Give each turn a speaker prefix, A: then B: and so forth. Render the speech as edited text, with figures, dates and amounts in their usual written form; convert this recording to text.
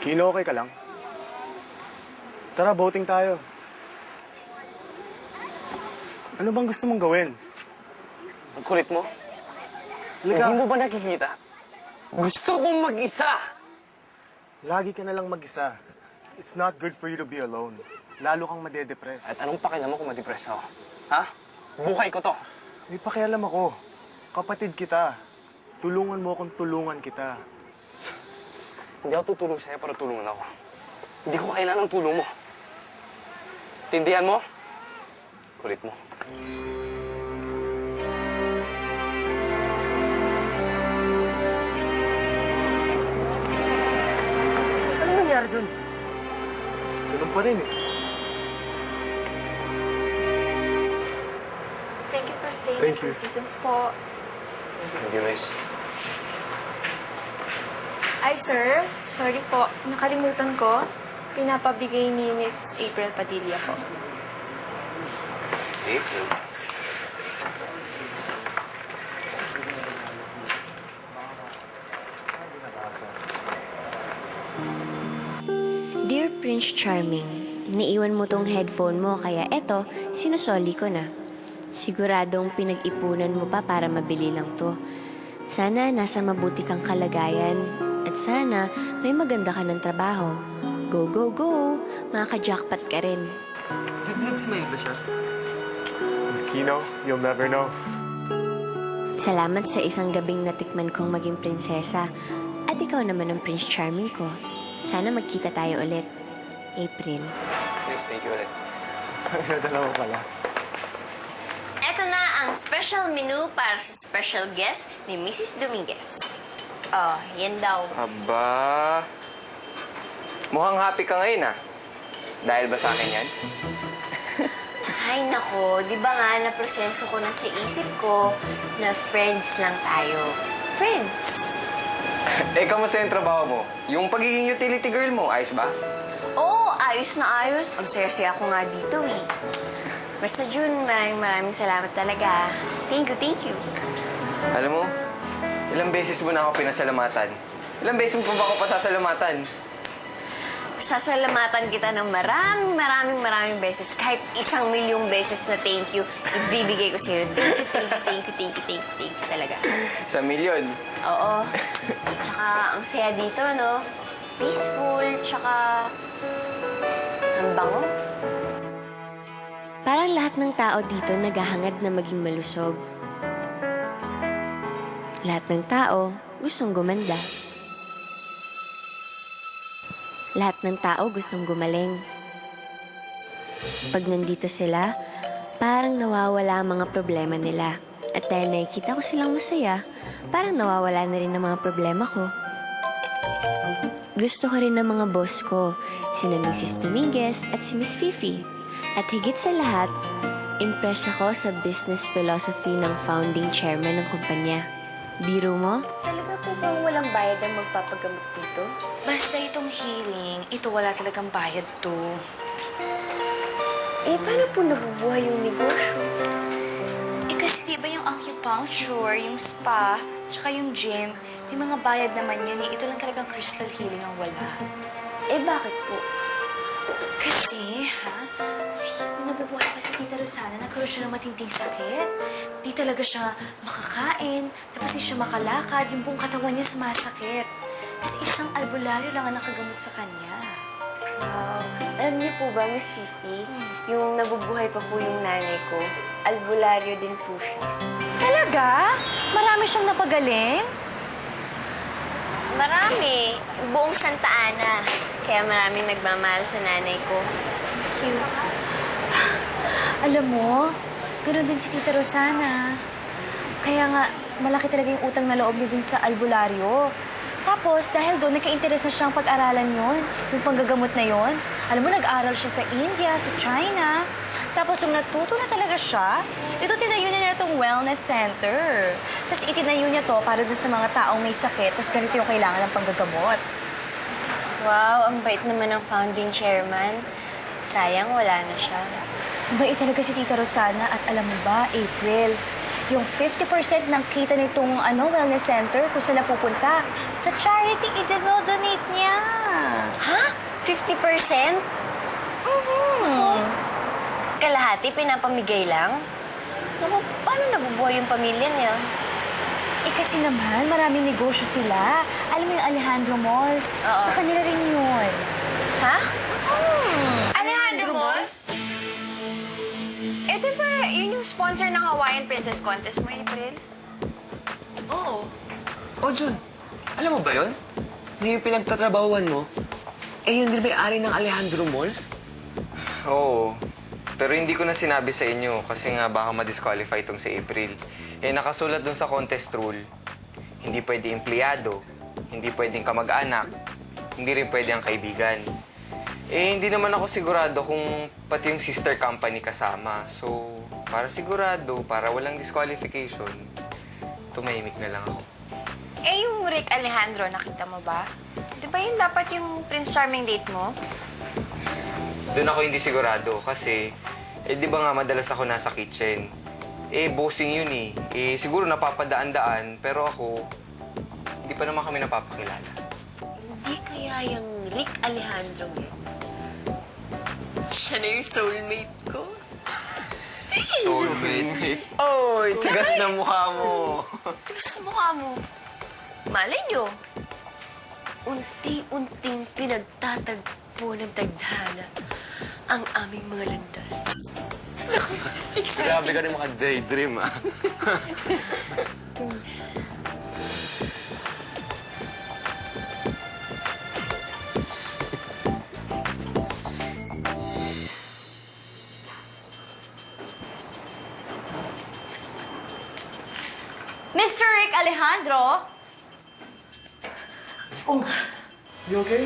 A: Kino, okay ka lang? Tara, voting tayo. Ano bang gusto mong gawin?
B: Ang kulit mo.
A: Halika.
B: Hindi mo ba nakikita? Gusto kong mag-isa!
A: Lagi ka na lang mag-isa. It's not good for you to be alone. Lalo kang madedepress.
B: At anong pakialam mo kung ma-depress ako? Ha? Buhay ko to.
A: May pakialam ako. Kapatid kita. Tulungan mo akong tulungan kita.
B: Hindi ako tutulong sa'yo para tulungan ako. Hindi ko kailangan ng tulong mo. Tindihan mo? Kulit mo.
A: Ano nangyari dun? Ganun pa rin eh.
C: Thank you for staying
A: Thank
C: at
A: you.
C: Two Seasons po.
B: Thank you, miss.
C: Ay, sir. Sorry po. Nakalimutan ko. Pinapabigay ni Miss April Padilla po.
B: April?
D: Dear Prince Charming, naiwan mo tong headphone mo kaya eto, sinusoli ko na. Siguradong pinag-ipunan mo pa para mabili lang to. Sana nasa mabuti kang kalagayan at sana may maganda ka ng trabaho. Go, go, go! Makaka-jackpot ka rin.
E: Nag-smile ba siya?
A: Kino, you'll never know.
D: Salamat sa isang gabing natikman kong maging prinsesa. At ikaw naman ang Prince Charming ko. Sana magkita tayo ulit. April.
B: Please, thank you ulit.
A: Dalawa pala.
D: Ito na ang special menu para sa special guest ni Mrs. Dominguez. Oh, yan daw.
E: Aba... Mukhang happy ka ngayon, ah. Dahil ba sa akin yan?
D: Ay nako, di ba nga naproseso ko na sa isip ko na friends lang tayo. Friends!
E: Eh, kamusta yung trabaho mo? Yung pagiging utility girl mo, ayos ba?
D: Oo, ayos na ayos. Ang saya-saya ako nga dito eh. Basta Jun, maraming salamat talaga. Thank you, thank you.
E: Alam mo, ilang beses mo na ako pinasalamatan. Ilang beses mo pa ba ako pasasalamatan?
D: Sasalamatan kita ng maraming beses. Kahit 1,000,000 beses na thank you, ibibigay ko sa'yo. Thank you talaga.
E: Sa milyon.
D: Oo. Tsaka, ang saya dito, no? Peaceful, tsaka... ang bango. Parang lahat ng tao dito naghahangad na maging malusog. Lahat ng tao gustong gumanda. Lahat ng tao gustong gumaling. Pag nandito sila, parang nawawala ang mga problema nila. At dahil nakikita ko silang masaya, parang nawawala na rin ang mga problema ko. Gusto ko rin ng mga boss ko, sina Mrs. Dominguez at si Miss Fifi. At higit sa lahat, impress ako sa business philosophy ng founding chairman ng kumpanya. Biro mo? Talaga po bang walang bayad ang magpapagamot dito?
C: Basta itong healing, ito wala talagang bayad to.
D: Eh, paano po nabubuhay yung negosyo?
C: Eh kasi diba yung acupuncture, yung spa, tsaka yung gym, may mga bayad naman yan eh. Ito lang talagang crystal healing ang wala.
D: Eh, bakit po?
C: Kasi, nabubuhay pa si Tita Rosana, nagkaroon siya ng matinding sakit. Di talaga siya makakain, tapos di siya makalakad, yung buong katawan niya sumasakit. Tapos isang albularyo lang ang nakagamot sa kanya.
D: Wow. Alam niyo po ba, Miss Fifi, yung nabubuhay pa po yung nanay ko, albularyo din po siya.
C: Talaga? Marami siyang napagaling?
D: Marami. Buong Santa Ana. Kaya maraming nagmamahal sa nanay ko.
C: Cute. Alam mo, ganoon din si Tita Rosana. Kaya nga, malaki talaga yung utang na loob niya dun sa albularyo. Tapos, dahil doon, nagka-interest na siyang pag-aralan yon, yung panggagamot na yon. Alam mo, nag-aral siya sa India, sa China. Tapos, nung natuto na talaga siya, ito tinayo niya na itong wellness center. Tapos, itinayo niya to para dun sa mga taong may sakit. Tapos, ganito yung kailangan ng panggagamot.
D: Wow, ang bait naman ng founding chairman. Sayang, wala na siya.
C: Mabait talaga si Tita Rosana at alam mo ba, April, yung 50% ng kita nitong wellness center kung saan napupunta, sa charity i-donate niya.
D: Ha? 50%? Kalahati pinapamigay lang? Naku, paano nabubuhay yung pamilya niya?
C: Eh kasi naman, maraming negosyo sila. Alam mo yung Alejandro Malls?
D: Oo.
C: Sa kanila rin yun.
D: Ha? Alejandro Malls?
F: Ito ba, yun yung sponsor ng Hawaiian Princess Contest mo, April?
D: Oo.
E: Oh, Jun, alam mo ba yun? Na yung pinagtatrabahuan mo, yun din may-ari ng Alejandro Malls? Oo. Pero hindi ko na sinabi sa inyo kasi nga baka ma-disqualify itong si April. Nakasulat dun sa contest rule, hindi pwede empleyado, hindi pwedeng kamag-anak, hindi rin pwede ang kaibigan. Hindi naman ako sigurado kung pati yung sister company kasama. So, para sigurado, para walang disqualification, tumahimik na lang ako.
F: Yung Rick Alejandro, nakita mo ba? Di ba yun dapat yung Prince Charming date mo?
E: Doon ako hindi sigurado kasi, di ba nga madalas ako nasa kitchen. Bossing yun siguro napapadaan-daan, pero ako, hindi pa naman kami napapakilala.
D: Hindi kaya yung Rick Alejandro yun? Siya na yung soulmate ko?
E: Soulmate? Oy, tigas na mukha mo.
D: Sa mukha mo. Malay nyo. Unti-unting pinagtatagpo ng tagdhana ang aming mga landas.
E: Grabe ka rin maka-daydream,
C: Mr. Rick Alejandro?
A: You okay?